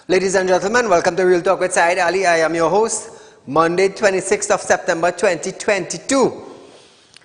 Ladies and gentlemen, welcome to Real Talk with Saieed Ali. I am your host, Monday 26th of September 2022.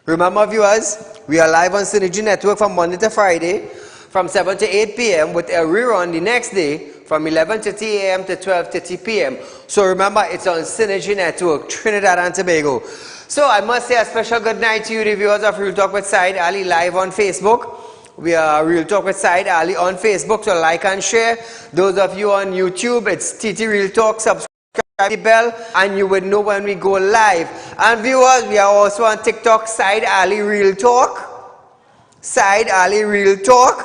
Remember viewers, we are live on Synergy Network from Monday to Friday from 7 to 8 p.m. with a rerun the next day from 11:30 a.m. to 12:30 p.m. So remember, it's on Synergy Network, Trinidad and Tobago. So I must say a special good night to you, the viewers of Real Talk with Saieed Ali live on Facebook. We are Real Talk with Saieed Ali on Facebook, so like and share. Those of you on YouTube, it's TT Real Talk. Subscribe the bell and you will know when we go live. And viewers, we are also on TikTok, Saieed Ali Real Talk. Saieed Ali Real Talk.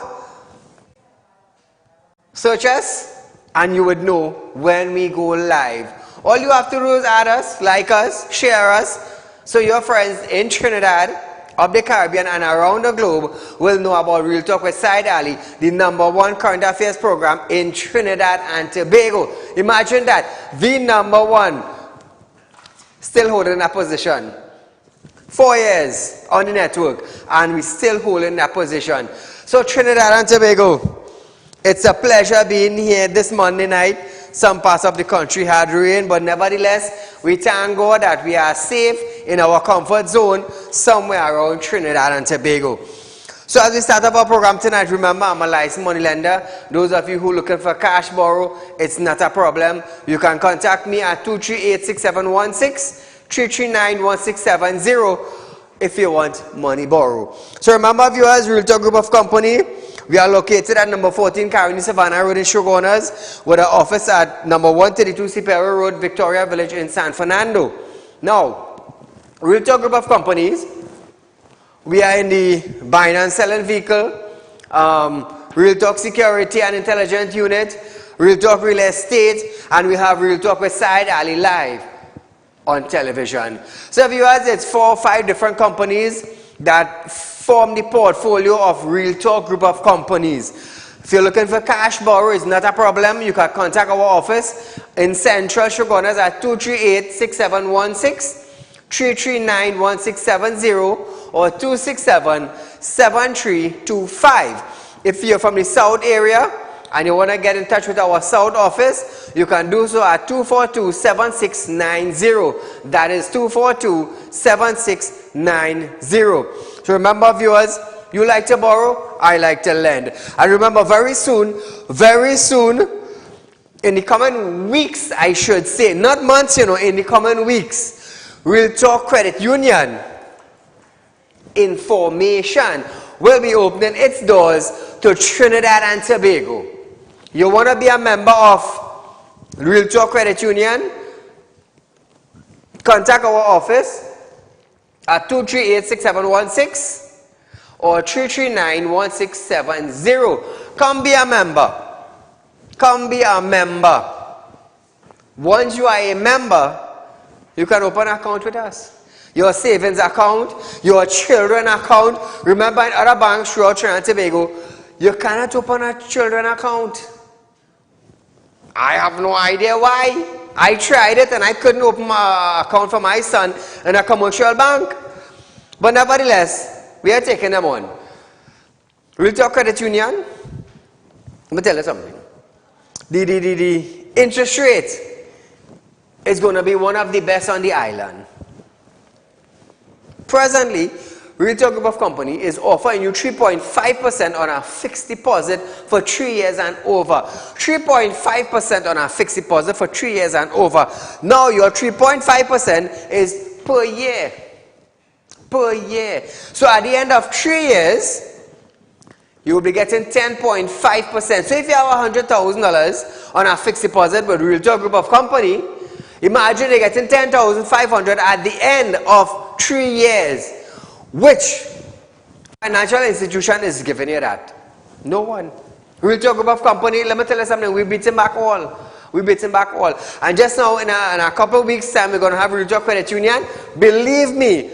Search us and you would know when we go live. All you have to do is add us, like us, share us, so your friends in Trinidad, of the Caribbean and around the globe will know about Real Talk with Saieed Ali, the #1 current affairs program in Trinidad and Tobago. Imagine that, the #1, still holding that position. 4 years on the network and we still holding that position. So Trinidad and Tobago, it's a pleasure being here this Monday night. Some parts of the country had rain, but nevertheless, we thank God that we are safe in our comfort zone somewhere around Trinidad and Tobago. So as we start up our program tonight, remember, I'm a licensed money lender. Those of you who are looking for cash borrow, it's not a problem. You can contact me at 238-6716, 339-1670 if you want money borrow. So remember, viewers, Real Talk Group of Company, we are located at number 14 Caroni Savannah Road in Shogunas, with our office at number 132 Superior Road, Victoria Village in San Fernando. Now, Real Talk Group of Companies, we are in the buying and selling vehicle, Real Talk Security and Intelligence Unit, Real Talk Real Estate, and we have Real Talk with Saieed Ali live on television. So viewers, it's 4 or 5 different companies that form the portfolio of Real Talk Group of Companies. If you're looking for cash borrow, it's not a problem. You can contact our office in Central Shogunas at 238-6716, 339-1670 or 267-7325. If you're from the South area and you want to get in touch with our South office, you can do so at 242-7690. That is 242-7690. So remember, viewers, you like to borrow, I like to lend. And remember, very soon, in the coming weeks, I should say, not months, in the coming weeks, Real Talk Credit Union Information will be opening its doors to Trinidad and Tobago. You want to be a member of Real Talk Credit Union? Contact our office at 238-6716 or 339-1670. Come be a member. Come be a member. Once you are a member, you can open an account with us. Your savings account, your children account. Remember, in other banks throughout Trinidad and Tobago, you cannot open a children account. I have no idea why. I tried it and I couldn't open an account for my son in a commercial bank. But nevertheless, we are taking them on. Real Talk Credit Union, let me tell you something. The interest rate is going to be one of the best on the island. Presently, Real Talk Group of Company is offering you 3.5% on a fixed deposit for 3 years and over. 3.5% on a fixed deposit for 3 years and over. Now your 3.5% is per year. Per year. So at the end of 3 years, you will be getting 10.5%. So if you have $100,000 on a fixed deposit with Real Talk Group of Company, imagine you're getting $10,500 at the end of 3 years. Which financial institution is giving you that? No one. Real Talk Group of Company, let me tell you something, we're beating back all. We're beating back all. And just now, in a couple of weeks' time, we're going to have Real Talk Credit Union. Believe me,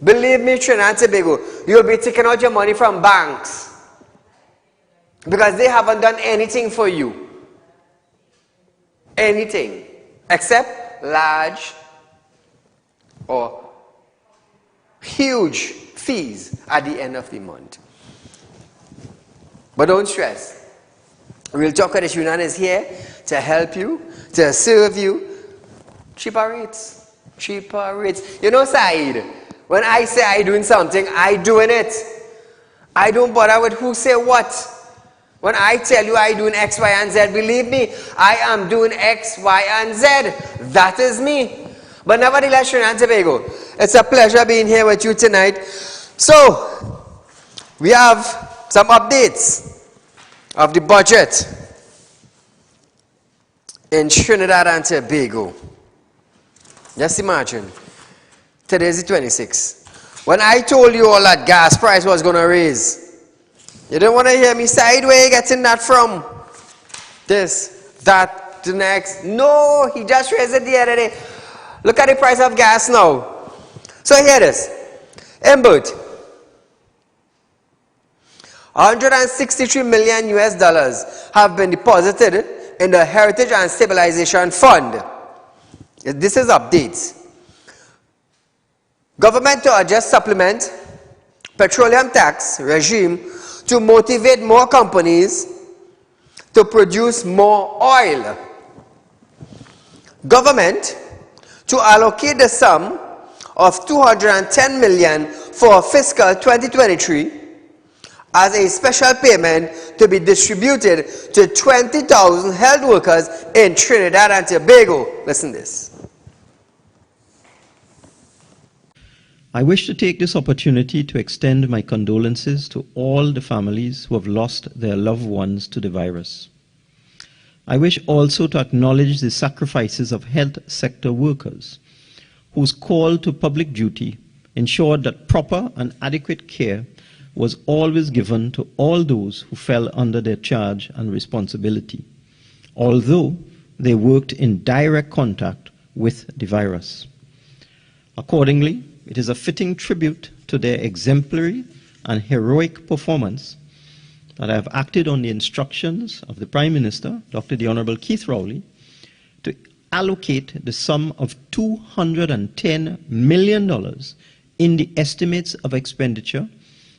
Trinidad and Tobago, you'll be taking out your money from banks. Because they haven't done anything for you. Anything. Except large or huge fees at the end of the month. But don't stress. Real Talk Credit Union is here to help you, to serve you. Cheaper rates. Cheaper rates. You know, Saeed, when I say I doing something, I doing it. I don't bother with who say what. When I tell you I doing X, Y, and Z, believe me, I am doing X, Y, and Z. That is me. But nevertheless, Trinidad and Tobago, it's a pleasure being here with you tonight. So, we have some updates of the budget in Trinidad and Tobago. Just imagine, today is the 26th. When I told you all that gas price was going to raise, you didn't want to hear me say, where are you getting that from? This, that, the next. No, he just raised it the other day. Look at the price of gas now. So hear this. Input. $163 million US have been deposited in the Heritage and Stabilization Fund. This is updates. Government to adjust supplement petroleum tax regime to motivate more companies to produce more oil. Government to allocate the sum of $210 million for fiscal 2023 as a special payment to be distributed to 20,000 health workers in Trinidad and Tobago. Listen to this. I wish to take this opportunity to extend my condolences to all the families who have lost their loved ones to the virus. I wish also to acknowledge the sacrifices of health sector workers whose call to public duty ensured that proper and adequate care was always given to all those who fell under their charge and responsibility, although they worked in direct contact with the virus. Accordingly, it is a fitting tribute to their exemplary and heroic performance that I have acted on the instructions of the Prime Minister, Dr. the Honorable Keith Rowley, to allocate the sum of $210 million in the estimates of expenditure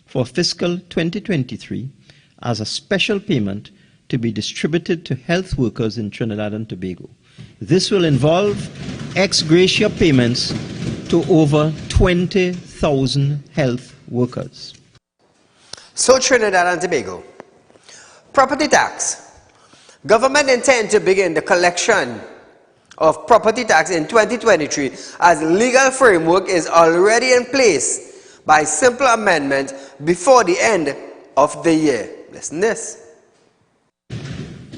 for fiscal 2023 as a special payment to be distributed to health workers in Trinidad and Tobago. This will involve ex gratia payments to over 20,000 health workers. So Trinidad and Tobago. Property tax. Government intends to begin the collection of property tax in 2023 as legal framework is already in place by simple amendment before the end of the year. Listen to this.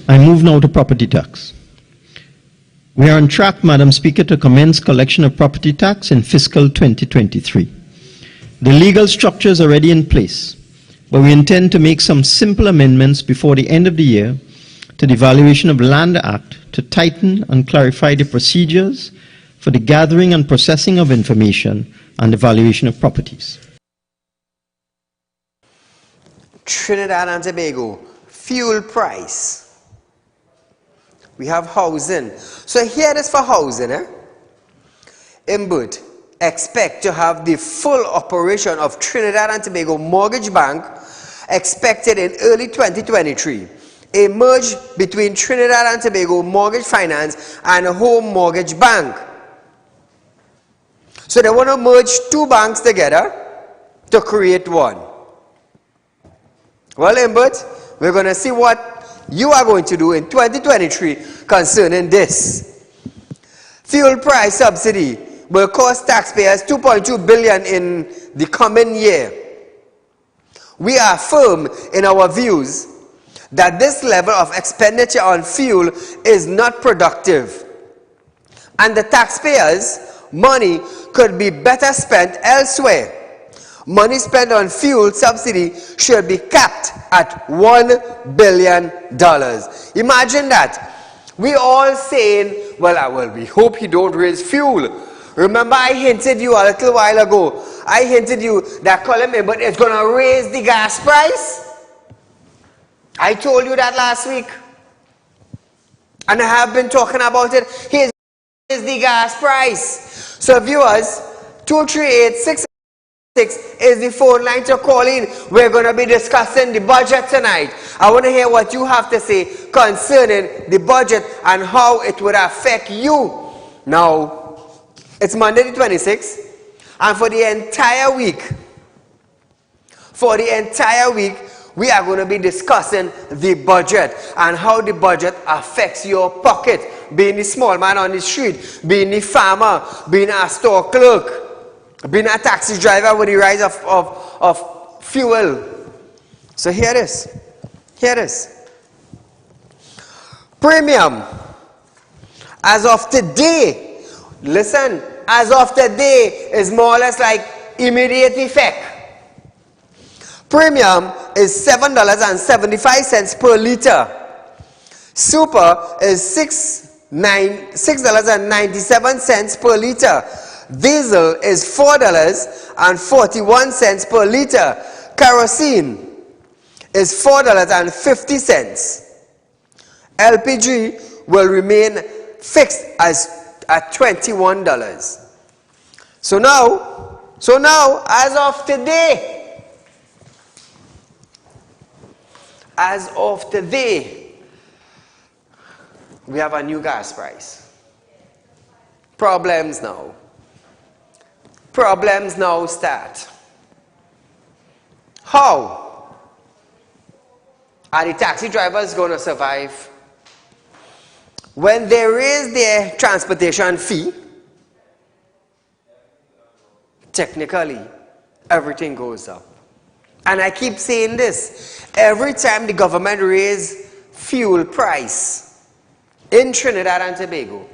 I move now to property tax. We are on track, Madam Speaker, to commence collection of property tax in fiscal 2023. The legal structure is already in place, but we intend to make some simple amendments before the end of the year to the Valuation of Land Act to tighten and clarify the procedures for the gathering and processing of information and the valuation of properties. Trinidad and Tobago, fuel price. We have housing. So here it is for housing. Inbud expect to have the full operation of Trinidad and Tobago Mortgage Bank expected in early 2023. A merge between Trinidad and Tobago Mortgage Finance and Home Mortgage Bank. So they want to merge two banks together to create one. Well, Imbert, we're going to see what you are going to do in 2023 concerning this. Fuel price subsidy will cost taxpayers $2.2 billion in the coming year. We are firm in our views that this level of expenditure on fuel is not productive, and the taxpayers' money could be better spent elsewhere. Money spent on fuel subsidy should be capped at $1 billion. Imagine that. We all saying, well, we hope he don't raise fuel. Remember I hinted you a little while ago. I hinted you that Colin Imbert is going to raise the gas price. I told you that last week. And I have been talking about it. He is the gas price. So viewers, 238 is the phone line to call in. We're going to be discussing the budget tonight. I want to hear what you have to say concerning the budget and how it would affect you. Now, it's Monday the 26th, and for the entire week, we are going to be discussing the budget and how the budget affects your pocket, being the small man on the street, being the farmer, being a store clerk, being a taxi driver with the rise of fuel. So here it is. Here it is. Premium. As of today, listen, as of today is more or less like immediate effect. Premium is $7.75 per liter. Super is $6.97 per liter. Diesel is $4.41 per liter. Kerosene is $4.50. LPG will remain fixed at $21. So now, as of today, we have a new gas price. Problems now start. How are the taxi drivers going to survive when they raise their transportation fee? Technically, everything goes up. And I keep saying this, every time the government raises fuel price in Trinidad and Tobago,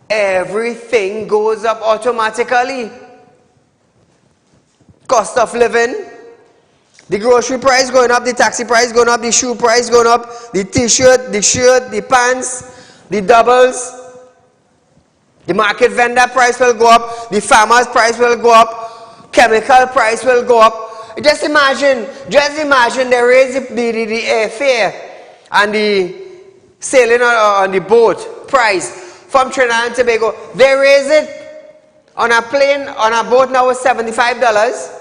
everything goes up automatically. Cost of living, the grocery price going up, the taxi price going up, the shoe price going up, the t-shirt, the shirt, the pants, the doubles, the market vendor price will go up, the farmer's price will go up, chemical price will go up. Just imagine they raise the airfare and the sailing on the boat price from Trinidad and Tobago. They raise it on a plane, on a boat now is $75.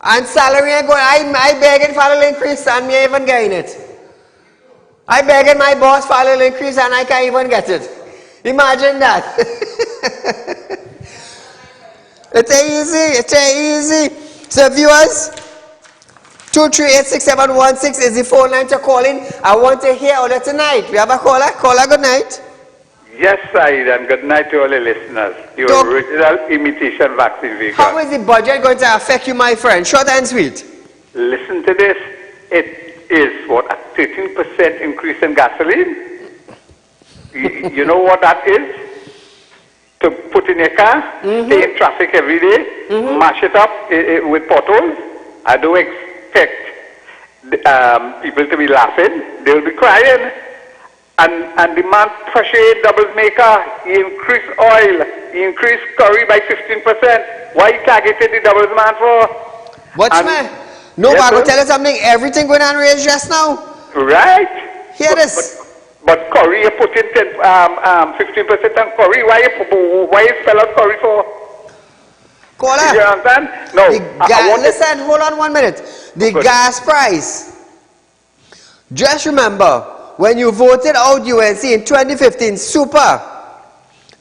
And salary ain't going, I begging for a little increase and me even getting it. I begging my boss for a little increase and I can't even get it. Imagine that. It's easy. So viewers, 2386716 is the phone line to call in. I want to hear all that tonight. We have a caller. Caller, good night. Yes, Saeed, and good night to all the listeners. Your original imitation vaccine vehicle. How is the budget going to affect you, my friend? Short and sweet. Listen to this. It is, what, a 13% increase in gasoline? You know what that is? To put in your car, stay in traffic every day, mash it up with potholes. I don't expect people to be laughing. They will be crying. And the man Freshie doubles maker, he increased oil, he increased curry by 15%. Why he targeted the doubles man for? What's man? No, yes, I will tell you something. Everything going on raise just now. Right. Hear this. But curry, you put in 15% on curry. Why you spell out curry for? Caller. You understand? No. Listen, hold on 1 minute. The gas price. Just remember, when you voted out UNC in 2015, super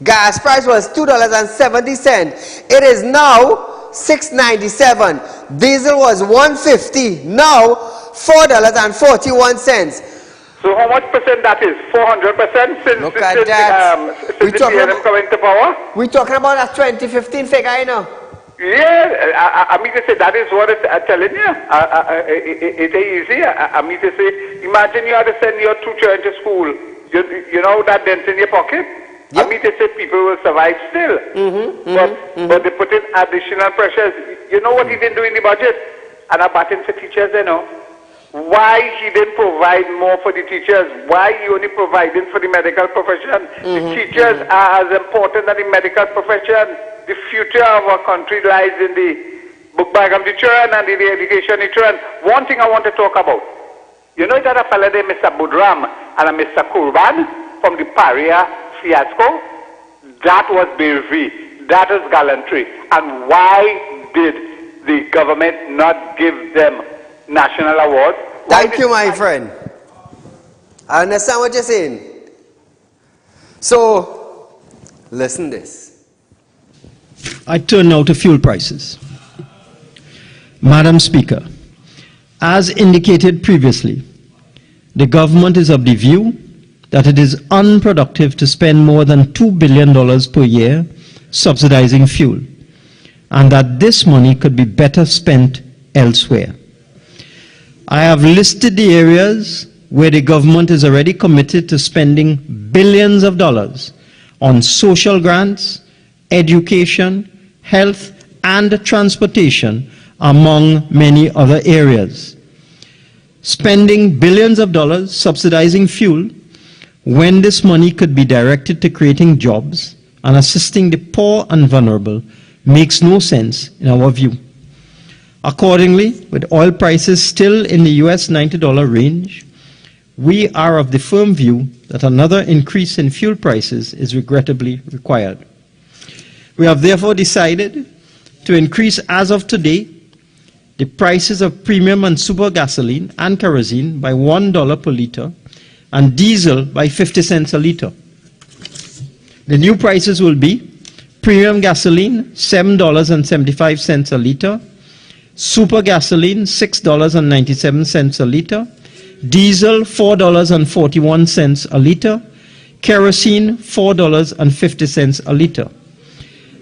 gas price was $2.70. It is now $6.97. Diesel was $1.50. Now $4.41. So how much percent that is? 400% since Look at that. Since the PLM coming to power? We're talking about a 2015 figure, you know. Yeah, I mean to say that is what I'm telling you. It ain't easy. I mean to say, imagine you have to send your two children to school. You know that dent in your pocket? Yep. I mean to say people will survive still. But they put in additional pressures. You know what he didn't do in the budget? And a button for teachers, you know. Why he didn't provide more for the teachers? Why he only providing for the medical profession? The teachers are as important as the medical profession. The future of our country lies in the book bag of the children and in the education of the children. One thing I want to talk about. You know that a fellow named Mr. Budram and a Mr. Kurban from the Paria fiasco? That was bravery. That was gallantry. And why did the government not give them national awards? Thank you, my friend. I understand what you're saying. So, listen this. I turn now to fuel prices. Madam Speaker, as indicated previously, the government is of the view that it is unproductive to spend more than $2 billion per year subsidizing fuel, and that this money could be better spent elsewhere. I have listed the areas where the government is already committed to spending billions of dollars on social grants, education, health, and transportation, among many other areas. Spending billions of dollars subsidizing fuel when this money could be directed to creating jobs and assisting the poor and vulnerable makes no sense in our view. Accordingly, with oil prices still in the US $90 range, we are of the firm view that another increase in fuel prices is regrettably required. We have therefore decided to increase, as of today, the prices of premium and super gasoline and kerosene by $1 per litre and diesel by 50 cents a litre. The new prices will be premium gasoline $7.75 a litre, super gasoline $6.97 a litre, diesel $4.41 a litre, kerosene $4.50 a litre.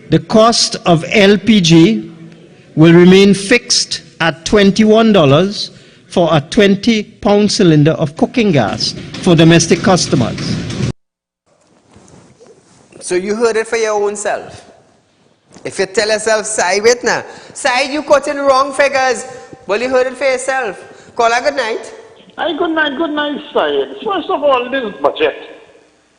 The cost of LPG will remain fixed at $21 for a 20-pound cylinder of cooking gas for domestic customers. So you heard it for your own self. If you tell yourself, Saieed, wait now. Saieed, you quoting wrong figures. Well, you heard it for yourself. Call her good night. Good night, Saieed. First of all, this budget.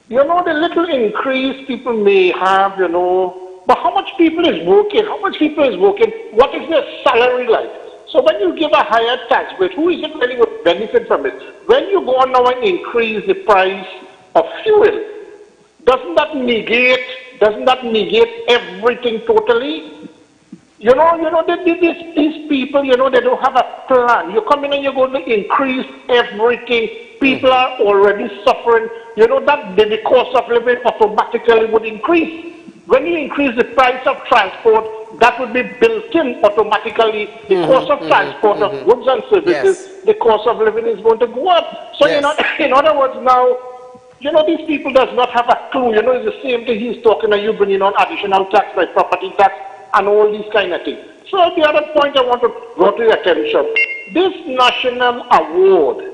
You know, the little increase people may have, you know, but how much people is working? How much people is working? What is their salary like? So when you give a higher tax rate, who is it really would benefit from it? When you go on now and increase the price of fuel, doesn't that negate everything totally? You know, these people, you know, they don't have a plan. You come in and you're going to increase everything. People are already suffering. You know, that the cost of living automatically would increase. When you increase the price of transport, that would be built in automatically. The cost of transport of goods and services, the cost of living is going to go up. So, you know, in other words now, you know, these people does not have a clue. You know, it's the same thing he's talking about, you bringing on additional tax like property tax and all these kind of things. So the other point I want to draw to your attention, this national award,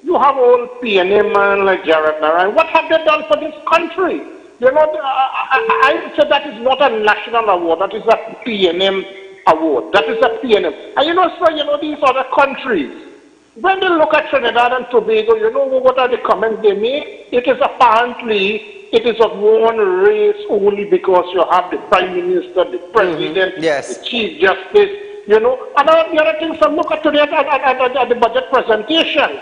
you have all PNM man like Jared Naran. What have they done for this country? You know, I would say that is not a national award. That is a PNM award. That is a PNM. And you know, so, you know, these other countries, when they look at Trinidad and Tobago, you know what are the comments they make? It is apparently, it is of one race only because you have the Prime Minister, the President, the Chief Justice, you know. And the other things, so look at today at the budget presentation.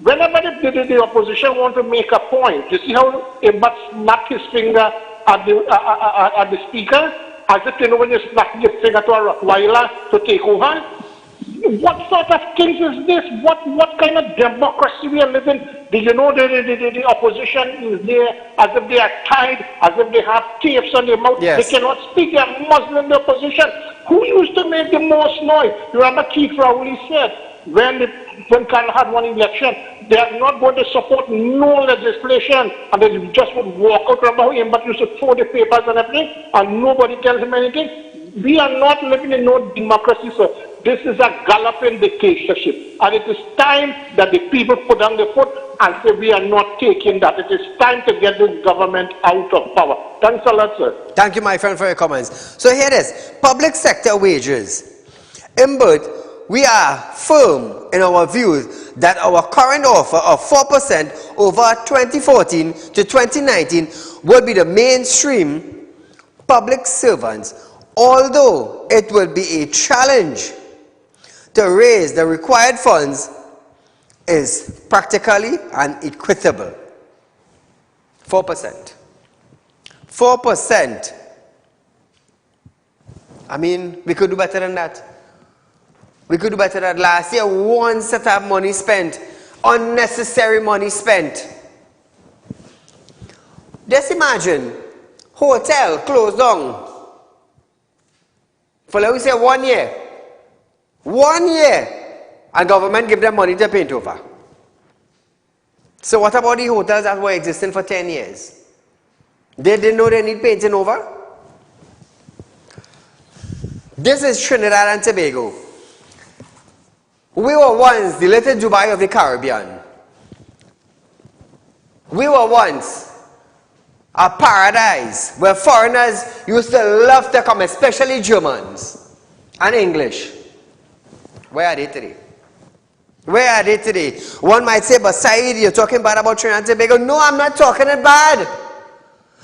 Whenever the opposition want to make a point, you see how Imbat snapped his finger at the speaker, as if, you know, when you snap your finger to a Rottweiler to take over. What sort of things is this? What kind of democracy we are living? You know, the opposition is there as if they are tied, as if they have tapes on their mouth. They cannot speak. They are muzzling the opposition. Who used to make the most noise? You remember Keith Rowley said, when Canada had one election, they are not going to support no legislation, and they just would walk out. Remember how Imbat used to throw the papers and everything, and nobody tells him anything? We are not living in no democracy, sir. This is a galloping dictatorship, and it is time that the people put down their foot and say we are not taking that. It is time to get this government out of power. Thanks a lot, sir. Thank you, my friend, for your comments. So here it is. Public sector wages. Imbert, we are firm in our views that our current offer of 4% over 2014 to 2019 will be the mainstream public servants, although it will be a challenge to raise the required funds is practically unequitable. 4%. 4%. I mean, we could do better than that. We could do better than that. Last year, one set of money spent, unnecessary money spent. Just imagine, hotel closed down for, let me say, 1 year. 1 year, and government give them money to paint over. So what about the hotels that were existing for 10 years? They didn't know they need painting over? This is Trinidad and Tobago. We were once the little Dubai of the Caribbean. We were once a paradise where foreigners used to love to come, especially Germans and English. Where are they today? Where are they today? One might say, but Saeed, you're talking bad about Trinidad and Tobago. No, I'm not talking it bad.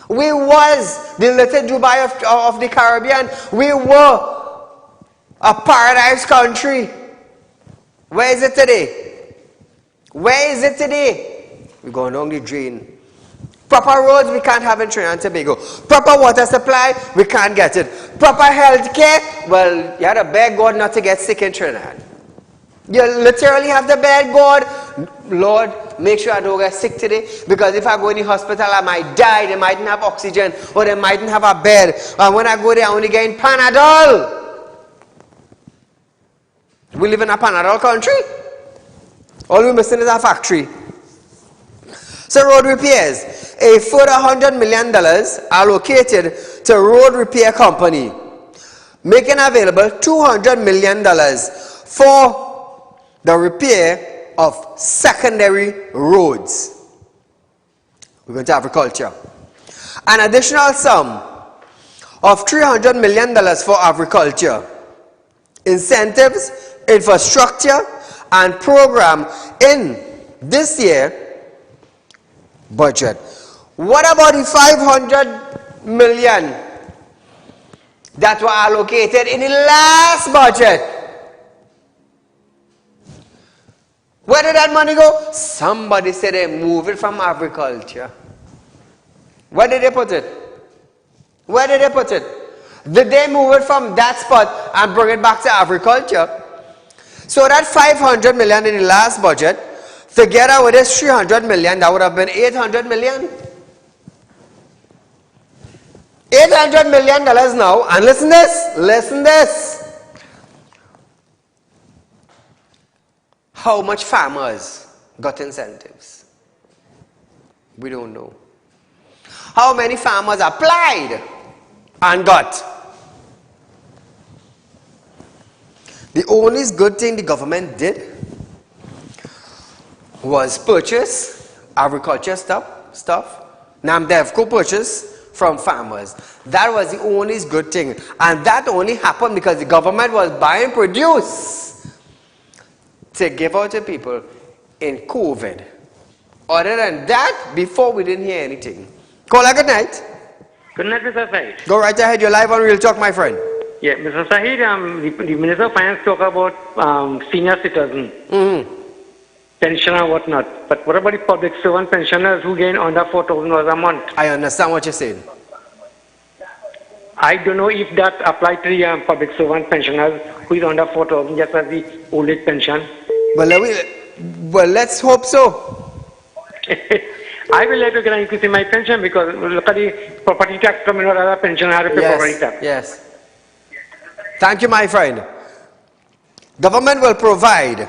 We was the little Dubai of the Caribbean. We were a paradise country. Where is it today? Where is it today? We're going down the drain. Proper roads we can't have in Trinidad and Tobago. Proper water supply, we can't get it. Proper health care, well, you had to beg God not to get sick in Trinidad. You literally have to beg God, Lord, make sure I don't get sick today, because if I go in the hospital, I might die. They mightn't have oxygen, or they mightn't have a bed. And when I go there, I only get in Panadol. We live in a Panadol country. All we're missing is a factory. So road repairs. A further $100 million allocated to road repair company, making available $200 million for the repair of secondary roads. We're going to agriculture. An additional sum of $300 million for agriculture. Incentives, infrastructure, and program in this year budget. What about the $500 million that were allocated in the last budget? Where did that money go? Somebody said they moved it from agriculture. Where did they put it? Where did they put it? Did they move it from that spot and bring it back to agriculture? So that $500 million in the last budget, together with this $300 million, that would have been $800 million. $800 million now, and listen this. How much farmers got incentives? We don't know. How many farmers applied and got? The only good thing the government did was purchase agriculture stuff. Namdevco purchase from farmers. That was the only good thing. And that only happened because the government was buying produce to give out to people in COVID. Other than that, before we didn't hear anything. Caller, good night. Good night, Mr. Saeed. Go right ahead. You're live on Real Talk, my friend. Yeah, Mr. Saeed, the Minister of Finance talk about senior citizens, pension and whatnot. But what about the public servant pensioners who gain under $4,000 a month? I understand what you're saying. I don't know if that applies to the public servant pensioners who is under $4,000 just as the old age pension. Well, let's hope so. I will like to get an increase in my pension because look at the property tax coming out of the pension. I have to pay property tax. Yes. Thank you, my friend. Government will provide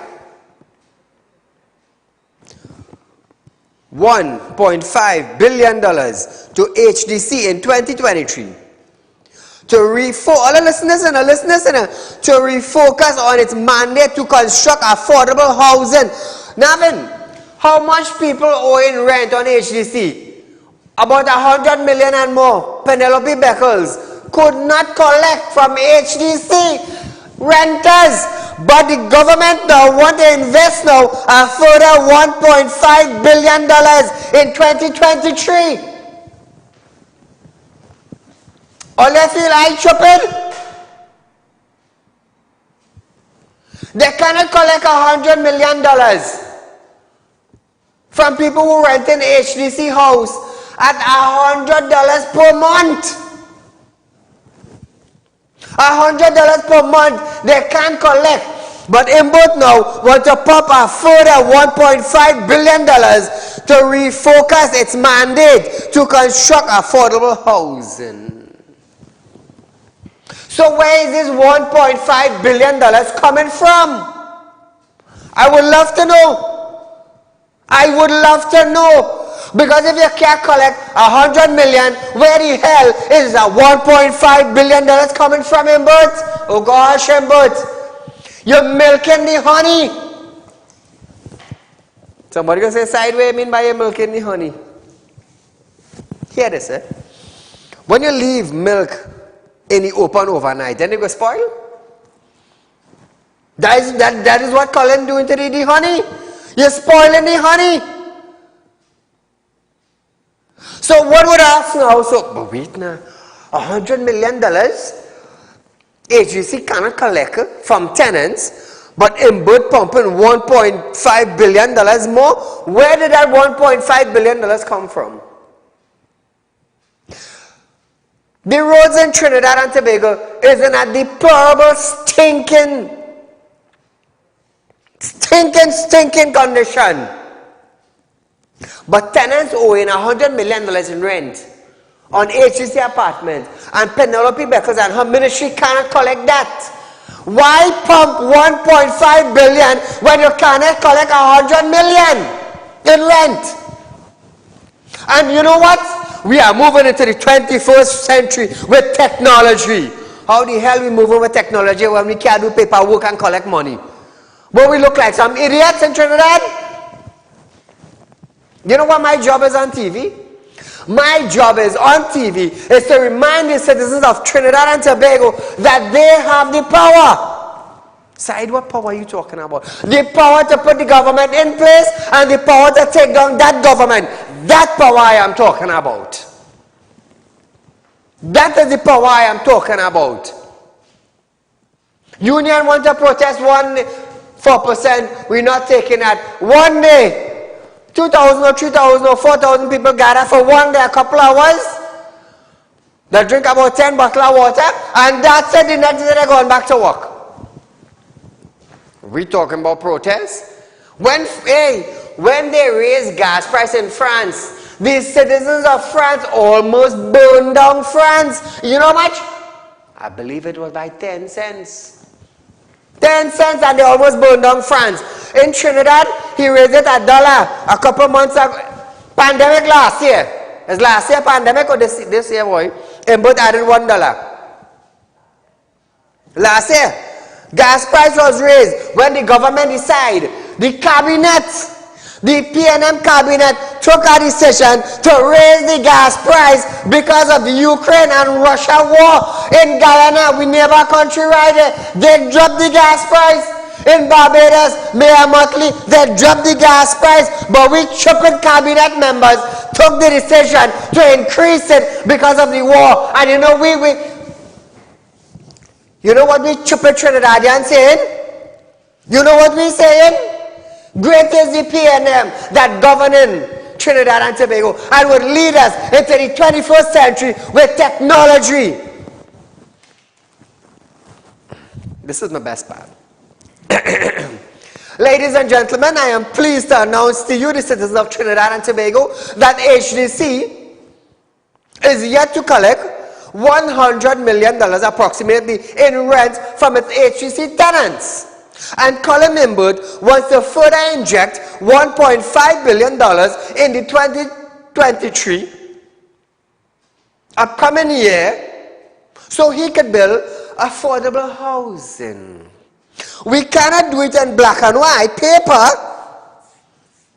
$1.5 billion to HDC in 2023 to refocus on its mandate to construct affordable housing. Navin, how much people owe in rent on HDC? About 100 million and more. Penelope Beckles could not collect from HDC renters, but the government now want to invest now a further $1.5 billion in 2023. Or they feel I stupid? They cannot collect $100 million from people who rent an HDC house at $100 per month. $100 per month they can't collect. But Imbut now want to pump a further $1.5 billion to refocus its mandate to construct affordable housing. So where is this $1.5 billion coming from? I would love to know. I would love to know. Because if you can't collect $100 million, where the hell is the $1.5 billion coming from, Imbut? Oh gosh, Imbut. You're milking the honey. Somebody can say, sideways, I mean by you milking the honey. Hear this, eh? When you leave milk in the open overnight, then it will spoil. That is what Colin doing to the honey. You're spoiling the honey. So what would I ask now? So, but wait now, $100 million HGC cannot collect from tenants, but Imbut pumping $1.5 billion more. Where did that $1.5 billion come from? The roads in Trinidad and Tobago is in a deplorable, stinking condition. But tenants owing $100 million in rent on HGC apartments, and Penelope Beckers and her ministry cannot collect that. Why pump $1.5 billion when you cannot collect $100 million in rent? And you know what? We are moving into the 21st century with technology. How the hell we moving with technology when we can't do paperwork and collect money? But we look like some idiots in Trinidad? You know what my job is on TV? My job is on TV is to remind the citizens of Trinidad and Tobago that they have the power. Said, what power are you talking about? The power to put the government in place and the power to take down that government. That power I am talking about. That is the power I am talking about. Union want to protest 4%. We're not taking that. One day, 2,000 or 3,000 or 4,000 people gather for one day, a couple hours. They drink about 10 bottles of water, and that's it. The next day they're going back to work. We talking about protests? When they raised gas price in France, the citizens of France almost burned down France. You know how much? I believe it was by 10 cents. 10 cents, and they almost burned down France. In Trinidad, he raised it $1 a couple months ago. Pandemic last year. Is last year pandemic or this year, boy? And both added $1. Last year, gas price was raised when the government decided. The cabinet, the PNM cabinet took a decision to raise the gas price because of the Ukraine and Russia war. In Guyana, we neighbor country right there, they dropped the gas price. In Barbados, Mayor Motley, they dropped the gas price, but we stupid cabinet members took the decision to increase it because of the war. And you know you know what we stupid Trinidadians saying? You know what we saying? Great is the PNM that governing Trinidad and Tobago and would lead us into the 21st century with technology. This is my best part. Ladies and gentlemen, I am pleased to announce to you, the citizens of Trinidad and Tobago, that HDC is yet to collect $100 million approximately in rent from its HDC tenants. And Colin Imbut wants to further inject $1.5 billion in the 2023 upcoming year so he could build affordable housing. We cannot do it in black and white paper,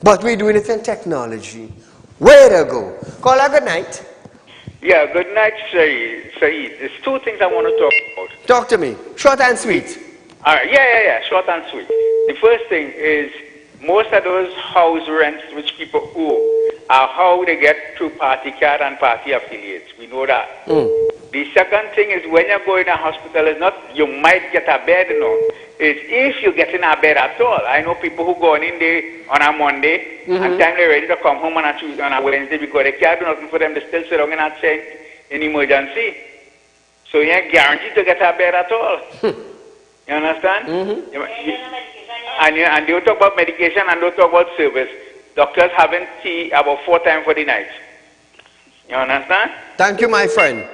but we're doing it in technology. Way to go. Caller, good night. Yeah, good night, Saeed. There's two things I want to talk about. Talk to me. Short and sweet. All right, yeah, short and sweet. The first thing is most of those house rents which people owe are how they get through party card and party affiliates. We know that. The second thing is when you go in a hospital, it's not you might get a bed, It's if you get in a bed at all. I know people who go in there on a Monday and time they're ready to come home on a Tuesday, on a Wednesday because they can't do nothing for them. They still sit down in a tent in emergency. So you ain't guaranteed to get a bed at all. You understand? And you talk about medication and don't talk about service. Doctors having tea about 4 times for the night. You understand? Thank you, my friend.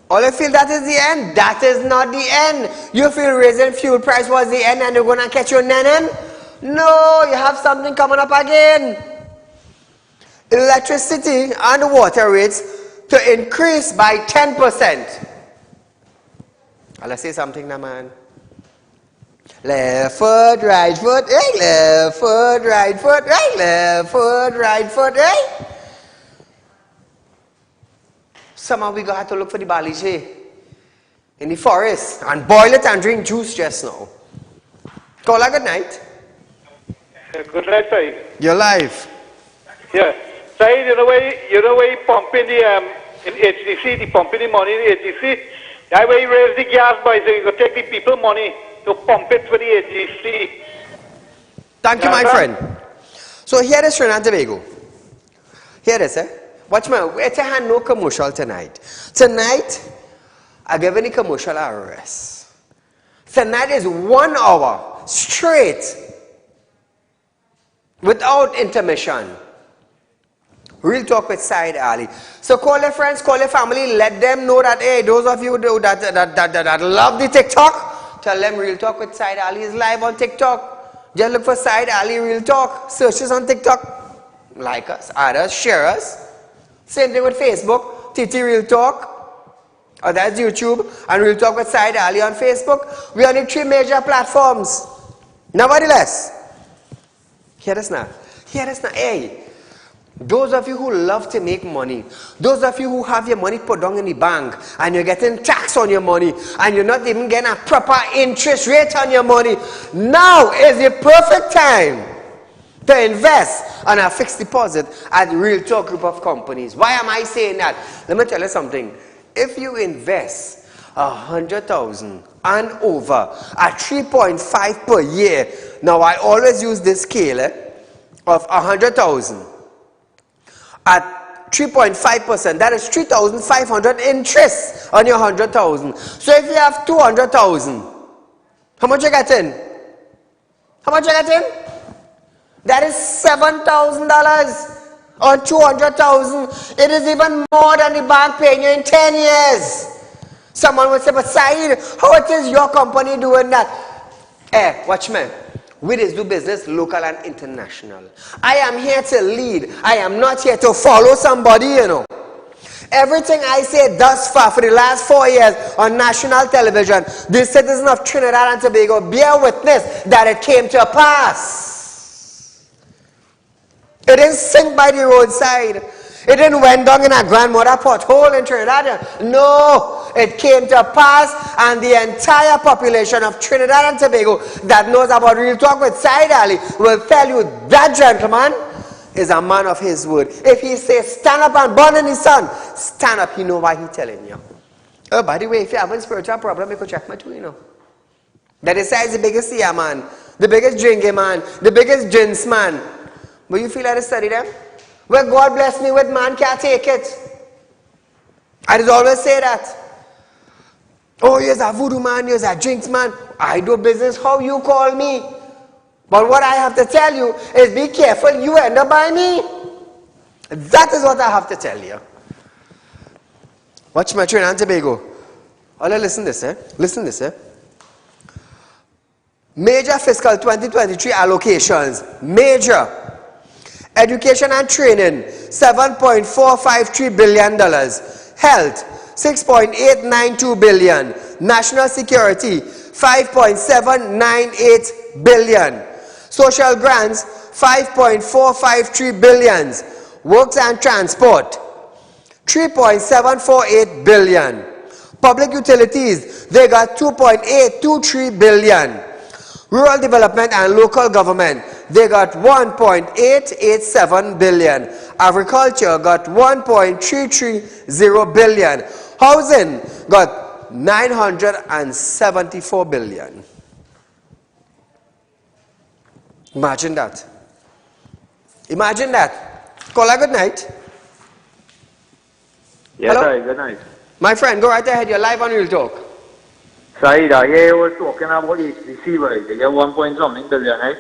All I feel that is the end. That is not the end. You feel raising fuel price was the end and you're going to catch your nanan? No, you have something coming up again. Electricity and water rates to increase by 10%. I'll say something now, man. Left foot, right foot, hey. Left foot, right foot, hey. Left foot, right foot, hey. Somehow we got to look for the baliche in the forest and boil it and drink juice just now. Call a good night. Good night, Saeed. You're live. Yeah. Saeed, you know where you pumping the in HDC, the pumping the money in HDC? That way you raise the gas by so you go take the people money to pump it for the HDC. Thank you, my friend. So here is Trinidad and Tobago. Here is it. Watch my, it's a no commercial tonight. Tonight, I give any commercial a rest. Tonight is 1 hour straight without intermission. Real talk with Saieed Ali. So call your friends, call your family, let them know that, hey, those of you that love the TikTok, tell them Real Talk with Saieed Ali is live on TikTok. Just look for Saieed Ali Real Talk. Search us on TikTok. Like us, add us, share us. Same thing with Facebook, TT Real Talk. Or that's YouTube. And Real Talk with Saieed Ali on Facebook. We are on the 3 major platforms. Nevertheless, hear us now. Hear us now. Hey. Those of you who love to make money, those of you who have your money put down in the bank and you're getting tax on your money and you're not even getting a proper interest rate on your money, now is the perfect time to invest on a fixed deposit at Real Talk Group of Companies. Why am I saying that? Let me tell you something. If you invest 100,000 and over at 3.5 per year, now I always use this scale of 100,000. At 3.5%, that is 3,500 interest on your 100,000. So if you have 200,000, how much you getting? How much you getting? That is $7,000 on 200,000. It is even more than the bank paying you in 10 years. Someone would say, but Saeed, how it is your company doing that? Watch me. We just do business local and international. I am here to lead. I am not here to follow somebody, you know. Everything I say thus far for the last 4 years on national television, the citizens of Trinidad and Tobago bear witness that it came to pass. It didn't sink by the roadside. It didn't went down in a grandmother pothole in Trinidad. No, it came to pass, and the entire population of Trinidad and Tobago that knows about Real Talk with Saieed Ali will tell you that gentleman is a man of his word. If he says stand up and burn in the sun, stand up, you know why he's telling you. Oh, by the way, if you have a spiritual problem, you could check me too, you know. That is the biggest seer man, the biggest drinking man, the biggest jinns man. Will you feel like to study them? Well, God bless me with, man can't take it. I just always say that. Oh, you're a voodoo man, you're a drinks man. I do business how you call me. But what I have to tell you is be careful, you end up by me. That is what I have to tell you. Watch my Trinidad and Tobago. Listen this, Listen this, Major fiscal 2023 allocations. Major. Education and training, $7.453 billion. Health, $6.892 billion. National security, $5.798 billion. Social grants, $5.453 billion. Works and transport, $3.748 billion. Public utilities, they got $2.823 billion. Rural development and local government, they got $1.887 billion. Agriculture got $1.330 billion. Housing got $974 billion. Imagine that. Imagine that. Call a good night. Yes, hello? sir. Good night. My friend, go right ahead. You're live on Real Talk. Saieed, I hear you was talking about HDC, right? They get 1 point something billion, right?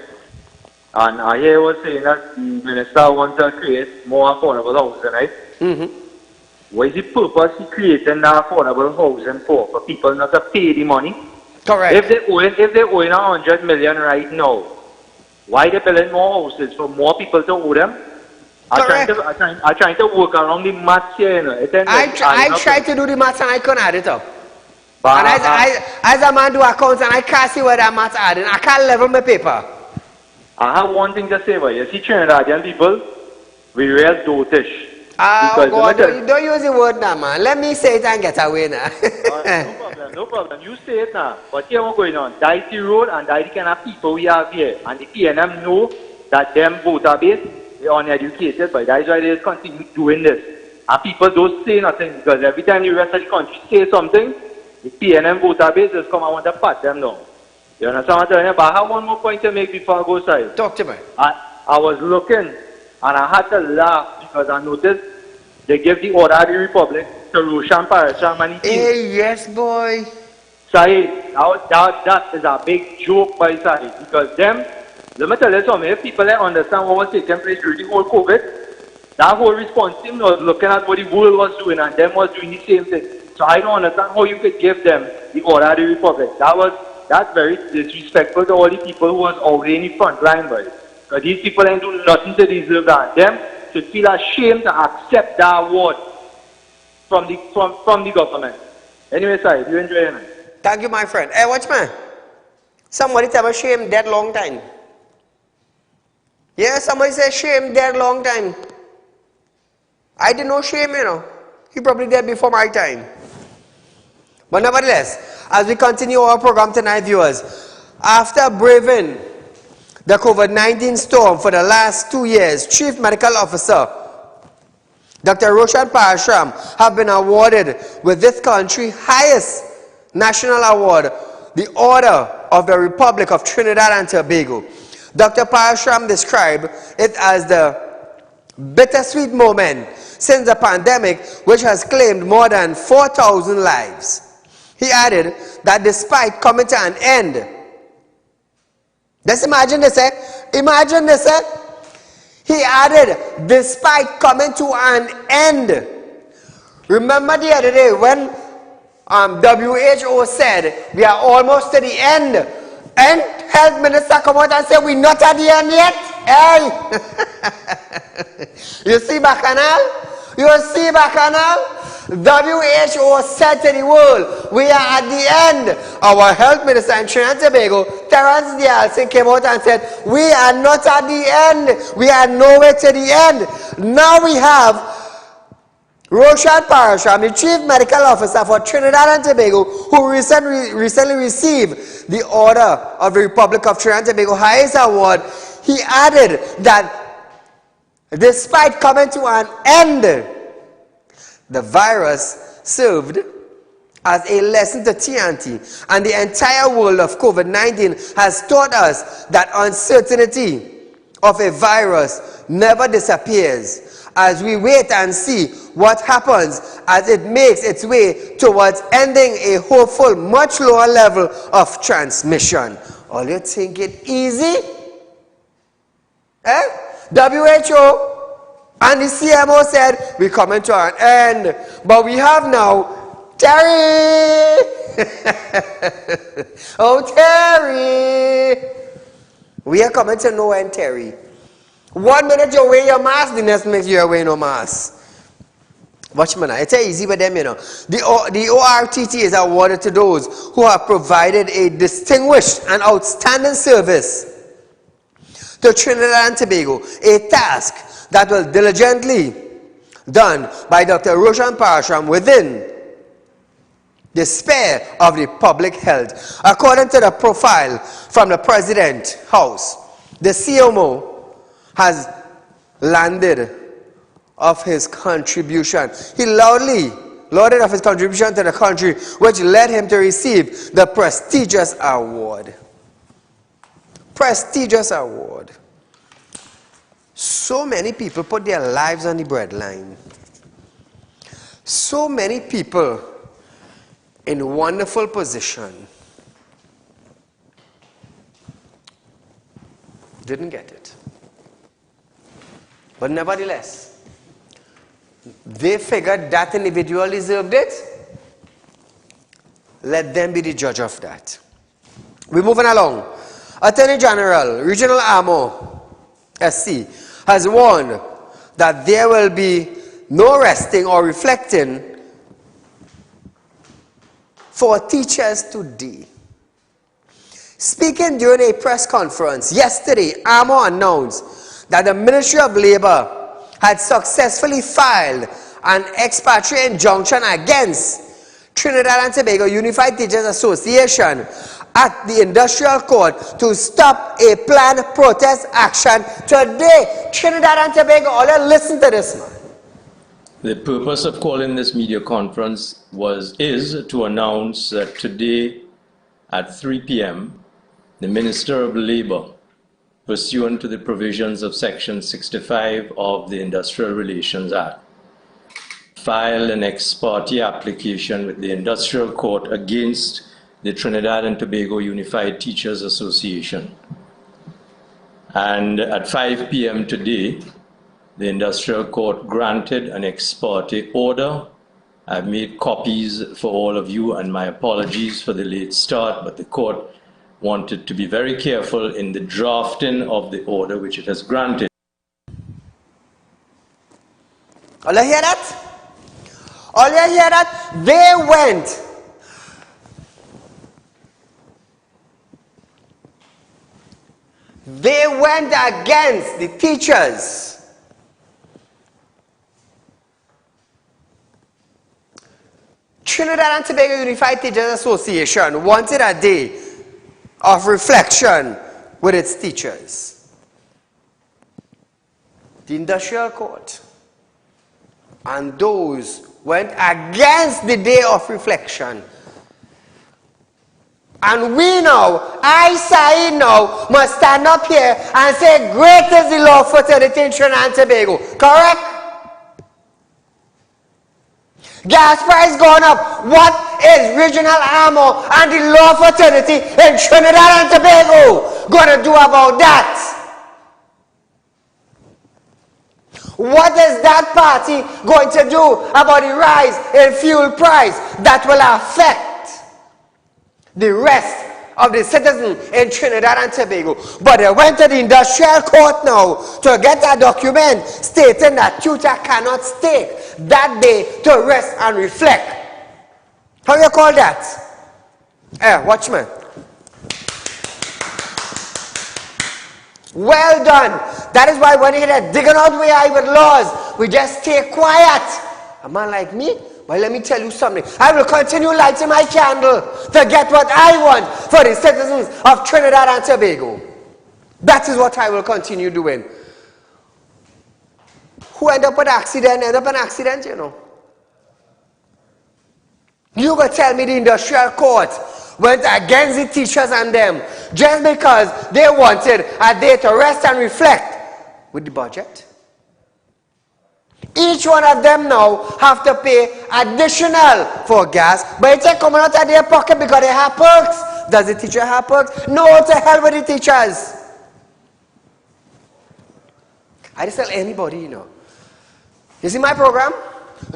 And I hear you was saying that the minister wants to create more affordable housing, right? What is the purpose he creating that affordable housing for? For people not to pay the money? Correct. If they own 100 million right now, why they building more houses for more people to own them? Correct. I'm trying to work around the maths here, you know. I try to do the maths and I couldn't add it up. But, And as a man do accounts and I can't see where that maths adding. I can't level my paper. I have one thing to say, but you see Trinidadian people, we real dotish. Oh God, don't use the word now, man. Let me say it and get away now. No problem. You say it now. But here what's going on. That is the road and that is the kind of people we have here. And the PNM know that them voter base, they're uneducated, but that is why they continue doing this. And people don't say nothing because every time the rest of the country say something, the PNM voter base just come and want to pat them down. You understand what I'm telling you? But I have one more point to make before I go side. Talk to me. I was looking and I had to laugh because I noticed they gave the order of the Republic to Roshan Parasham and his team. Hey, yes, boy. Saieed, that is a big joke by Saieed because them, let me tell you something, if people understand what was taking place during the whole COVID, that whole response team was looking at what the world was doing and them was doing the same thing. So I don't understand how you could give them the order of the Republic. That's very disrespectful to all the people who was already in the front line, boy. Because these people ain't do nothing to deserve that. Them should feel ashamed to accept that award from the government. Anyway, Saieed, you enjoy it. Thank you, my friend. Hey, watch man. Somebody tell me shame dead long time. Yeah, somebody say shame dead long time. I didn't know shame, you know. He probably dead before my time. But nevertheless, as we continue our program tonight, viewers, after braving the COVID-19 storm for the last 2 years, Chief Medical Officer Dr. Roshan Parasham have been awarded with this country's highest national award, the Order of the Republic of Trinidad and Tobago. Dr. Parasham described it as the bittersweet moment since the pandemic, which has claimed more than 4,000 lives. He added that despite coming to an end, just imagine this, imagine this, he added, despite coming to an end. Remember the other day when WHO said we are almost to the end, and Health Minister come out and say we're not at the end yet? Hey! You see Bacchanal? You see Bacchanal? WHO said to the world, we are at the end. Our Health Minister in Trinidad and Tobago, Terence Dialson, came out and said, we are not at the end. We are nowhere to the end. Now we have Roshan Parasham, the Chief Medical Officer for Trinidad and Tobago, who recently received the Order of the Republic of Trinidad and Tobago highest award. He added that despite coming to an end, the virus served as a lesson to TNT, and the entire world of COVID-19 has taught us that uncertainty of a virus never disappears, as we wait and see what happens as it makes its way towards ending a hopeful, much lower level of transmission. All you think it easy? WHO and the CMO said, we're coming to an end. But we have now Terry. Oh, Terry. We are coming to no end, Terry. 1 minute you wear your mask, the next minute you wear no mask. Watch me now. It's easy with them, you know. The ORTT is awarded to those who have provided a distinguished and outstanding service to Trinidad and Tobago, a task that was diligently done by Dr. Roshan Parasham within the sphere of the public health. According to the profile from the President House, the CMO has landed of his contribution. He lauded of his contribution to the country, which led him to receive the prestigious award. Prestigious award. So many people put their lives on the breadline. So many people in wonderful position didn't get it. But nevertheless, they figured that individual deserved it. Let them be the judge of that. We're moving along. Attorney General, Regional Armo, SC, has warned that there will be no resting or reflecting for teachers today. Speaking during a press conference yesterday, Armo announced that the Ministry of Labour had successfully filed an expatriate injunction against Trinidad and Tobago Unified Teachers Association at the Industrial Court to stop a planned protest action today. Trinidad and Tobago, all you listen to this, man. The purpose of calling this media conference is to announce that today at 3 p.m., the Minister of Labour, pursuant to the provisions of Section 65 of the Industrial Relations Act, filed an ex parte application with the Industrial Court against the Trinidad and Tobago Unified Teachers Association. And at 5 p.m. today, the Industrial Court granted an ex parte order. I've made copies for all of you, and my apologies for the late start, but the court wanted to be very careful in the drafting of the order which it has granted. All you hear that? All you hear that? They went against the teachers. Trinidad and Tobago Unified Teachers Association wanted a day of reflection with its teachers. The Industrial Court and those went against the day of reflection. And we now, I, Saieed now, must stand up here and say, great is the law fraternity in Trinidad and Tobago. Correct? Gas price gone up. What is Regional Armo and the law fraternity in Trinidad and Tobago going to do about that? What is that party going to do about the rise in fuel price that will affect the rest of the citizens in Trinidad and Tobago? But they went to the Industrial Court now to get a document stating that tutor cannot stay that day to rest and reflect. How do you call that? Watchman. Well done. That is why when you hear digging out way high with laws, we just stay quiet. A man like me, well, let me tell you something. I will continue lighting my candle to get what I want for the citizens of Trinidad and Tobago. That is what I will continue doing. Who end up with an accident, you know. You go tell me the Industrial Court went against the teachers and them just because they wanted a day to rest and reflect with the budget. Each one of them now have to pay additional for gas, but it's coming out of their pocket because they have perks. Does the teacher have perks? No, to hell with the teachers. I just tell anybody, you know. You see my program?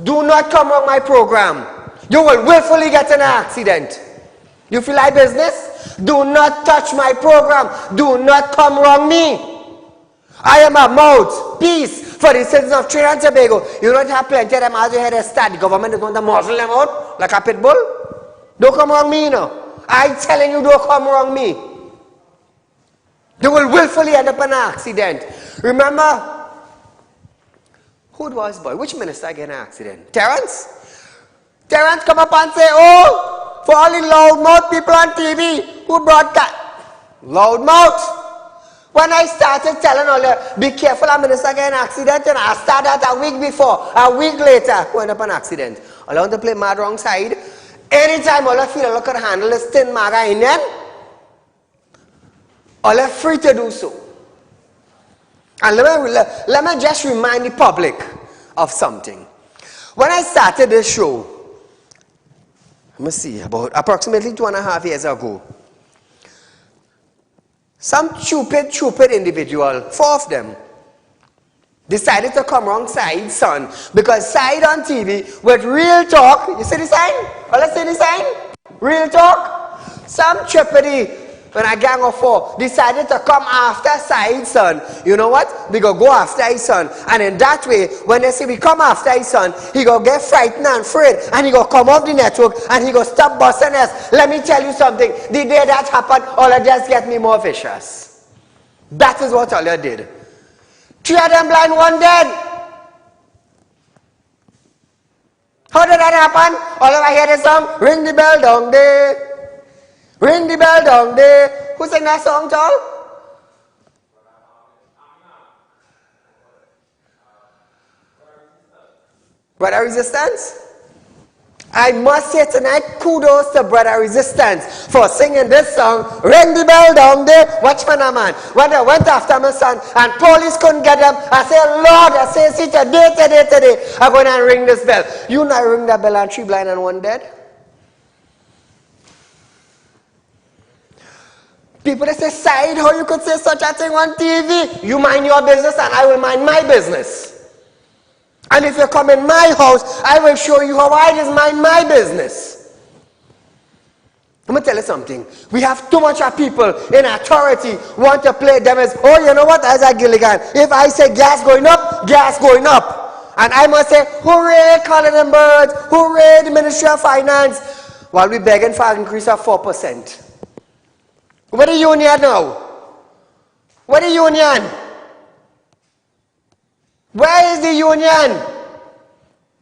Do not come on my program. You will willfully get in an accident. You feel like business? Do not touch my program. Do not come wrong me. I am a mouthpiece for the citizens of Trinidad and Tobago. You don't have plenty of them as you hear they start. The government is going to muzzle them out like a pit bull. Don't come wrong me, you know. I'm telling you, don't come wrong me. You will willfully end up in an accident. Remember, who was boy? Which minister get in an accident? Terence? Terence come up and say, oh, for all the loudmouth people on TV who broadcast. Loudmouth. When I started telling all them, be careful, a minister get an accident, and I started a week before, a week later, who end up an accident. All I want to play mad wrong side. Anytime all I feel I can handle this tin maga in them, all I'm free to do so. And let me just remind the public of something. When I started this show, let me see, about approximately 2.5 years ago, some stupid individual, 4 of them, decided to come wrong Saeed's son, because Saeed on TV with Real Talk, you see the sign? Oh, let's see the sign? Real Talk? Some trippity, when a gang of 4 decided to come after Saeed's son. You know what? We go after his son. And in that way, when they say we come after his son, he go get frightened and afraid, and he go come off the network, and he go stop busting us. Let me tell you something. The day that happened, all of just get me more vicious. That is what all you did. 3 of them blind, 1 dead. How did that happen? All of I hear the song, ring the bell down there. Ring the bell down there. Who sang that song, Charles? Brother Resistance? I must say tonight, kudos to Brother Resistance for singing this song, ring the bell down there. Watch for now, man. When they went after my son and police couldn't get them, I said, Lord, I say, see, today, I'm going to ring this bell. You not ring that bell and 3 blind and 1 dead? People they say, Saeed, how you could say such a thing on TV? You mind your business and I will mind my business. And if you come in my house, I will show you how I just mind my business. I'm going to tell you something. We have too much of people in authority want to play them as, oh, you know what, Isaac Gilligan, if I say gas going up, gas going up. And I must say, hooray, Colin and Birds, hooray, the Ministry of Finance, while we begging for an increase of 4%. Where the union now? Where the union? Where is the union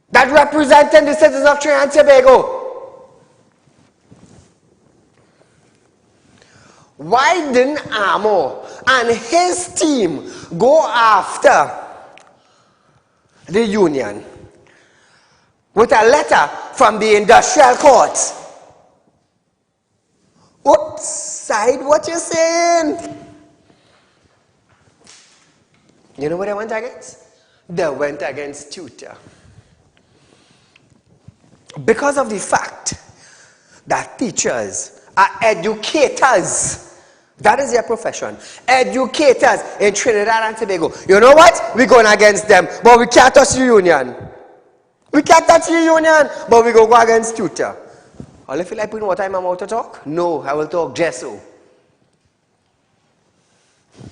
that representing the citizens of Trinidad and Tobago? Why didn't Amo and his team go after the union with a letter from the industrial court? Oops, Saeed, what you saying? You know what they went against? They went against tutor. Because of the fact that teachers are educators. That is their profession. Educators in Trinidad and Tobago. You know what? We're going against them, but we can't touch the union. We can't touch the union, but we go against tutor. All if you like putting what time I'm out to talk? No, I will talk just so.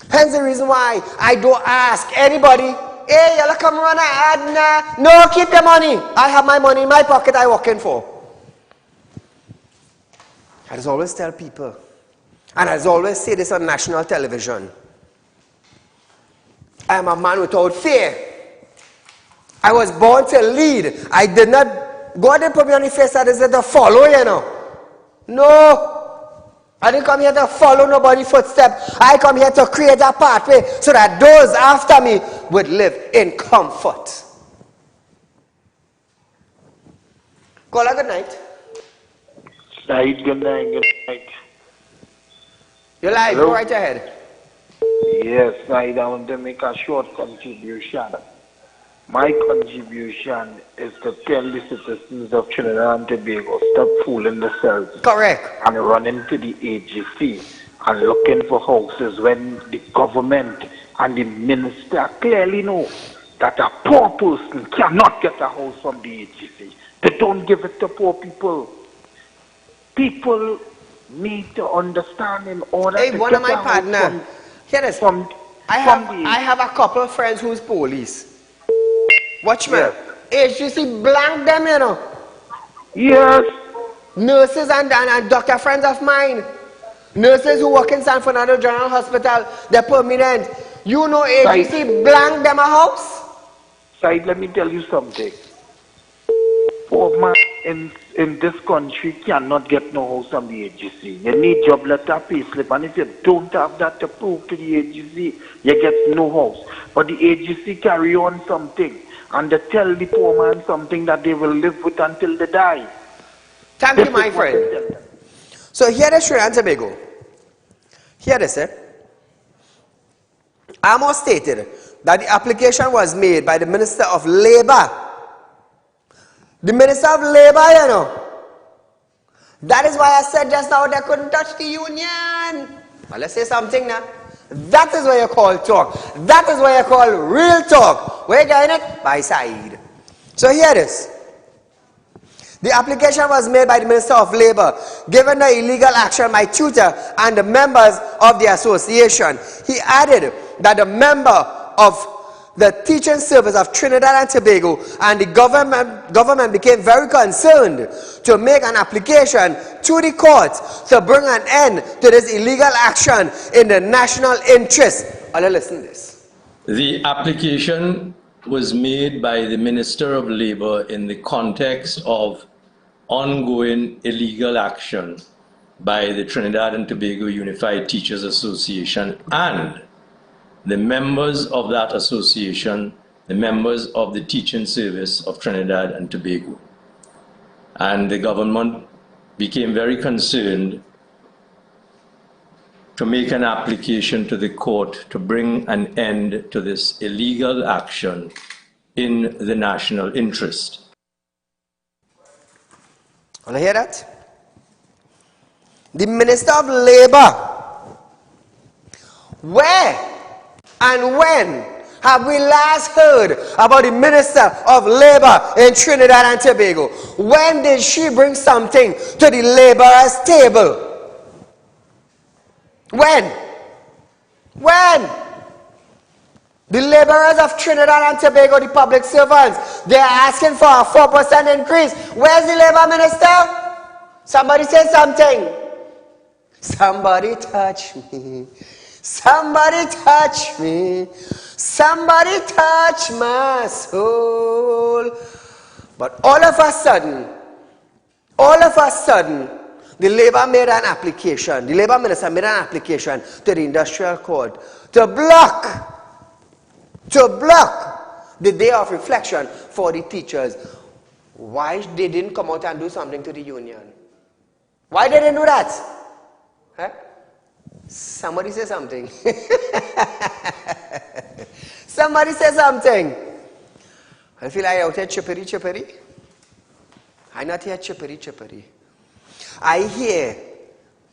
Hence the reason why I don't ask anybody, hey, y'all come run an ad now. No, keep your money. I have my money in my pocket I working for. I just always tell people, and I just always say this on national television, I am a man without fear. I was born to lead. I did not, God didn't put me on the face that is to follow, you know. No. I didn't come here to follow nobody's footsteps. I come here to create a pathway so that those after me would live in comfort. Caller, good night. Saeed, good night, good night. You're live, go right ahead. Yes, Saeed, I want to make a short contribution. My contribution is to tell the citizens of Trinidad and Tobago, stop fooling themselves. Correct. And running to the AGC and looking for houses when the government and the minister clearly know that a poor person cannot get a house from the AGC. They don't give it to poor people. People need to understand in order to one get of my partner. Hear this. I have a couple of friends who's police. Watchmen. Yes. HGC blank them, you know. Yes. Nurses and doctor friends of mine. Nurses who work in San Fernando General Hospital, they're permanent. You know HGC blank them a house? Saeed, let me tell you something. Poor man in this country cannot get no house from the AGC. You need job letter, pay slip, and if you don't have that to prove to the AGC, you get no house. But the AGC carry on something, and they tell the poor man something that they will live with until they die. Thank you, my friend. So here is Trinidad and Tobago. Here they say, Amos stated that the application was made by the Minister of Labour. The Minister of Labour, you know. That is why I said just now they couldn't touch the union. Well, let's say something now. That is what you call talk. That is what you call real talk. Where you getting it? By Saieed. So here it is. The application was made by the Minister of Labour, given the illegal action by tutor and the members of the association. He added that the member of the teaching service of Trinidad and Tobago and the government became very concerned to make an application to the court to bring an end to this illegal action in the national interest. I'll listen to this. The application was made by the Minister of Labour in the context of ongoing illegal action by the Trinidad and Tobago Unified Teachers Association and the members of that association, the members of the teaching service of Trinidad and Tobago. And the government became very concerned to make an application to the court to bring an end to this illegal action in the national interest. Want to hear that? The Minister of Labour. Where and when have we last heard about the Minister of Labour in Trinidad and Tobago? When did she bring something to the labourers' table? When? When? The labourers of Trinidad and Tobago, the public servants, they are asking for a 4% increase. Where's the Labour Minister? Somebody say something. Somebody touch me. Somebody touch me. Somebody touch my soul. But all of a sudden, the Labour made an application. The Labour Minister made an application to the Industrial Court to block the day of reflection for the teachers. Why they didn't come out and do something to the union? Why they didn't do that? Huh? Somebody say something. Somebody say something. I feel like out here chippery. I'm not here chippery. I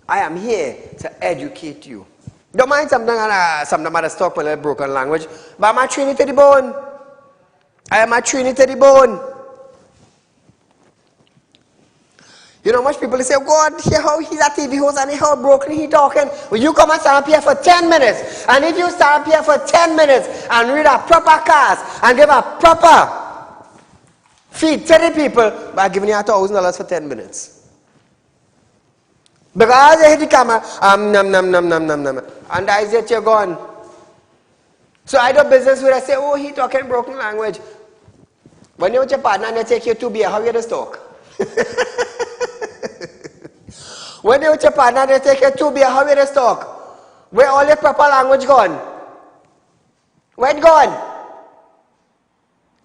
am here to educate you. Don't mind sometimes I talk a little broken language, but I'm not training to the bone. I am not training to the bone. You know, much people say, God, hear how he's a TV host and how broken he talking. Well, you come and stand up here for 10 minutes. And if you stand up here for 10 minutes and read a proper cast and give a proper feed to the people, by giving you $1,000 for 10 minutes. Because you hit the camera, nom. And that is it, you're gone. So I do business where I say, oh, he talking broken language. When you're with your partner and they take you to beer, how you just talk? When you're with your partner, they take you to beer, how you just talk? Where all your proper language gone? Where it gone?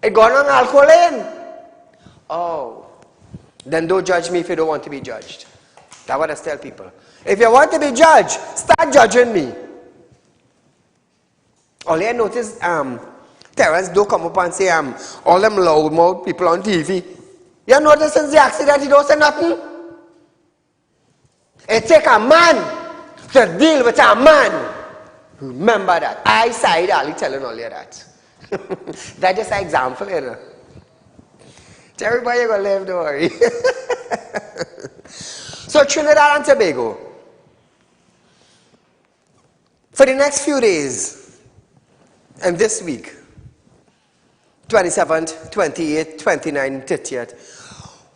It gone on alcohol in? Oh. Then don't judge me if you don't want to be judged. That's what I tell people. If you want to be judged, start judging me. All you notice, Terence don't come up and say, all them loudmouth people on TV. You notice since the accident, he don't say nothing? It take a man to deal with a man. Remember that. I, Saieed Ali, telling all you that. That's just an example, you know. Tell everybody you're going to live, don't worry. So Trinidad and Tobago, for the next few days, and this week, 27th, 28th, 29th, 30th,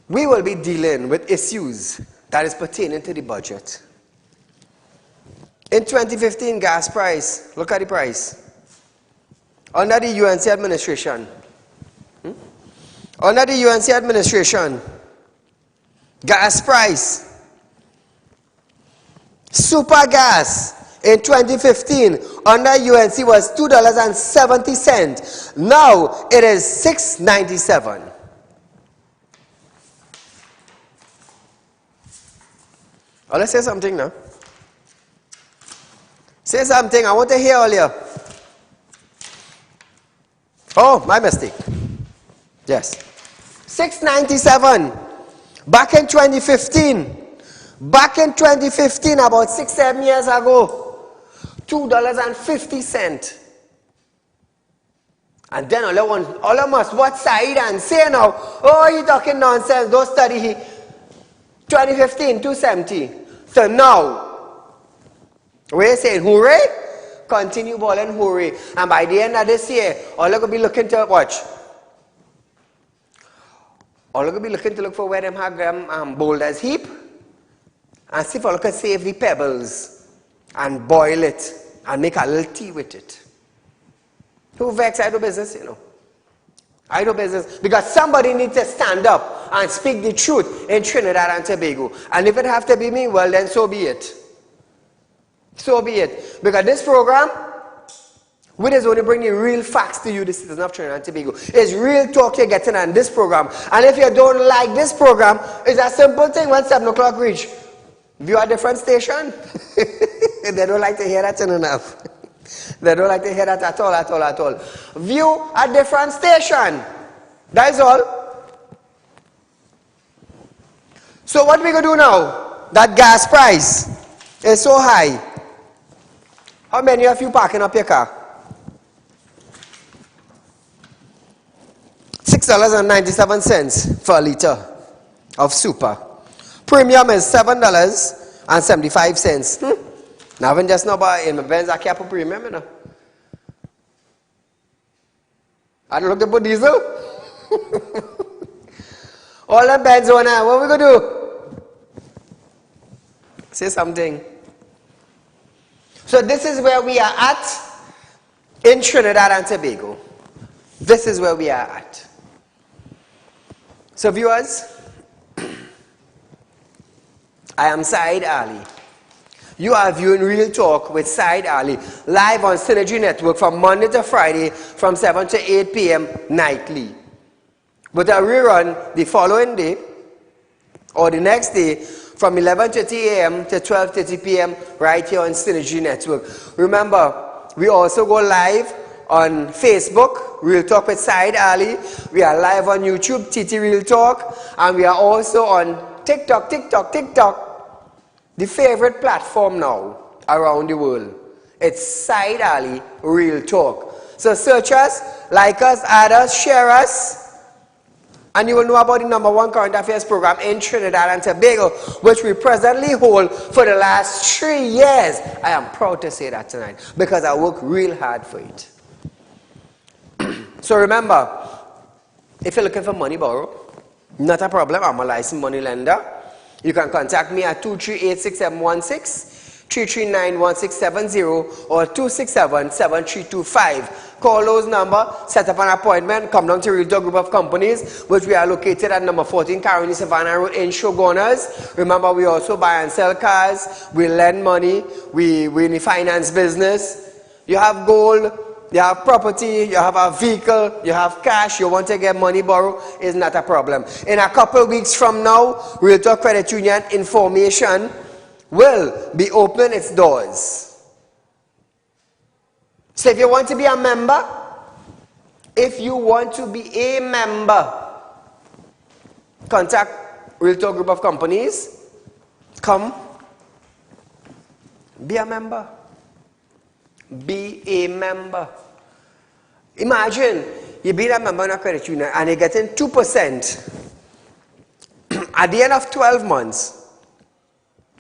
we will be dealing with issues that is pertaining to the budget. In 2015, gas price, look at the price. Under the UNC administration, gas price, super gas in 2015 under UNC was $2.70. Now it is $6.97. Oh, let's say something now. Say something. I want to hear all you. Oh, my mistake. Yes. $6.97. Back in 2015, Back in 2015, about 6-7 years ago, $2.50. And then all of us, what side and say now, oh, you talking nonsense, don't study here. 2015, 270. So now, we're saying hooray, continue balling hooray. And by the end of this year, all you're going to be looking to watch. All you're going to be looking to look for where them have boulders heap. And see if all you can save the pebbles and boil it and make a little tea with it. Who vex? I do business, you know. I do business because somebody needs to stand up and speak the truth in Trinidad and Tobago. And if it have to be me, well then so be it. So be it. Because this program, we just want to bring the real facts to you, the citizens of Trinidad and Tobago. It's real talk you're getting on this program. And if you don't like this program, it's a simple thing when 7 o'clock reach. View a different station. They don't like to hear that enough. They don't like to hear that at all. View a different station. That is all. So what we going to do now? That gas price is so high. How many of you parking up your car? $6.97 for a liter of super. Premium is $7.75. Now, when just know about in my Benz, I can't put premium, you know. I don't look to put diesel. All the Benz on now, what are we going to do? Say something. So this is where we are at in Trinidad and Tobago. This is where we are at. So viewers, I am Saieed Ali. You are viewing Real Talk with Saieed Ali, live on Synergy Network from Monday to Friday from 7 to 8 p.m. nightly. With a rerun the following day, or the next day, from 11:30 a.m. to 12:30 p.m. right here on Synergy Network. Remember, we also go live on Facebook, Real Talk with Saieed Ali. We are live on YouTube, TT Real Talk. And we are also on TikTok. The favorite platform now around the world. It's Saieed Ali Real Talk. So search us, like us, add us, share us, and you will know about the #1 current affairs program in Trinidad and Tobago, which we presently hold for the last 3 years. I am proud to say that tonight because I work real hard for it. So remember, if you're looking for money borrow, not a problem. I'm a licensed money lender. You can contact me at 238-6716, 339-1670, or 267-7325. Call those numbers, set up an appointment, come down to Real Talk Group of Companies, which we are located at number 14 Caroni Savannah Road in Shogunas. Remember, we also buy and sell cars, we lend money, we in the finance business. You have gold, you have property, you have a vehicle, you have cash, you want to get money borrow, is not a problem. In a couple weeks from now, Real Talk Credit Union information will be opening its doors. So if you want to be a member, contact Real Talk Group of Companies. Come, be a member. Be a member. Imagine you be a member in a credit union and you're getting 2%. At the end of 12 months,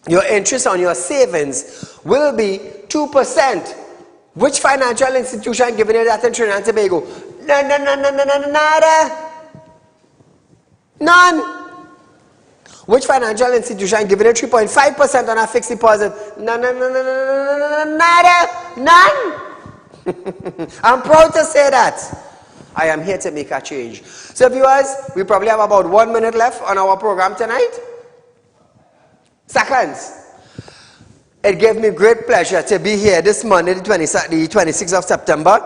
your interest on your savings will be 2%. Which financial institution giving you that in Trinidad and Tobago? Nada. None. Which financial institution giving you 3.5% on a fixed deposit? Nada. None. I'm proud to say that. I am here to make a change. So viewers, we probably have about 1 minute left on our program tonight. Seconds. It gave me great pleasure to be here this Monday, the 26th of September,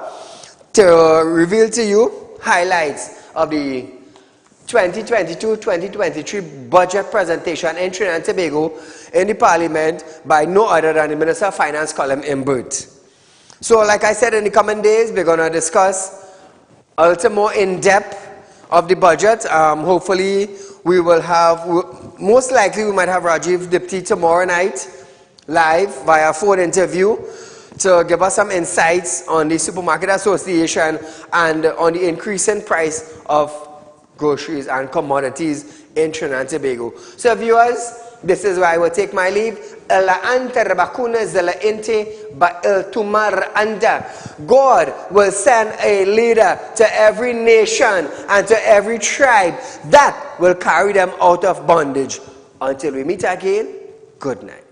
to reveal to you highlights of the 2022-2023 budget presentation in Trinidad and Tobago in the Parliament by no other than the Minister of Finance, Colin Imbert. So like I said, in the coming days, we're going to discuss a little more in depth of the budget. Hopefully we will have, most likely we might have Rajiv Dipti tomorrow night live via phone interview to give us some insights on the Supermarket Association and on the increasing price of groceries and commodities in Trinidad and Tobago. So viewers, this is where I will take my leave. God will send a leader to every nation and to every tribe that will carry them out of bondage. Until we meet again, good night.